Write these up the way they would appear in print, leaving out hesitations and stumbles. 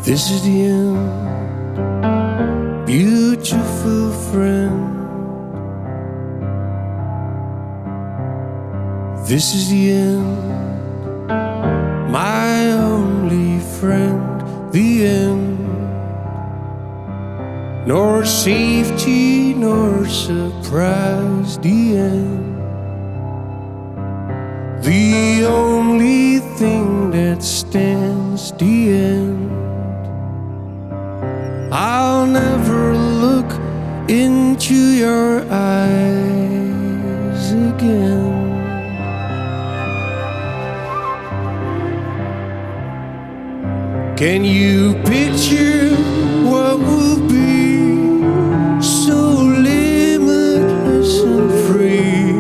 This is the end, beautiful friend. This is the end, my only friend. The end, nor safety nor surprise. The end, the only thing that stands. The end, I'll never look into your eyes again. Can you picture what will be so limitless and free?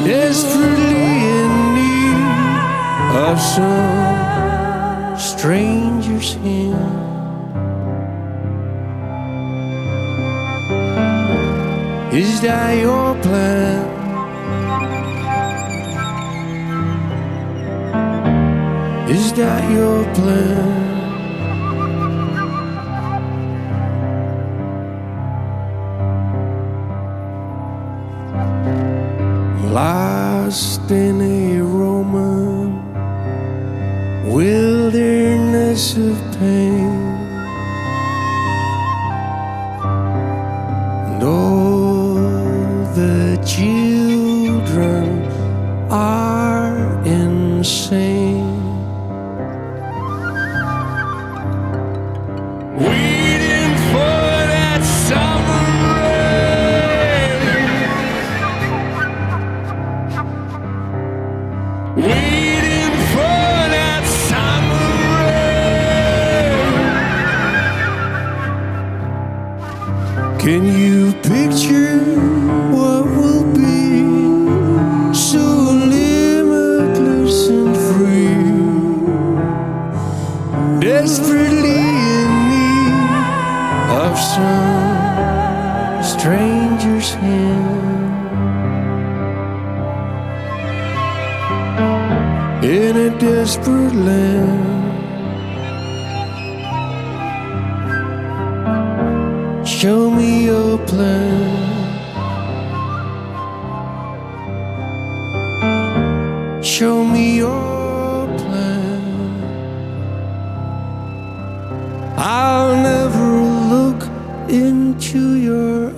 Desperately in need of some stranger's hand. Is that your plan? Is that your plan? Lost in a Roman wilderness of pain, and all the children are insane. Waiting for that summer rain, waiting for that summer rain. Can you picture what will be so limitless and free? Desperately of some stranger's hand, in a desperate land. Show me your plan. Show me your plan. I'll never look into your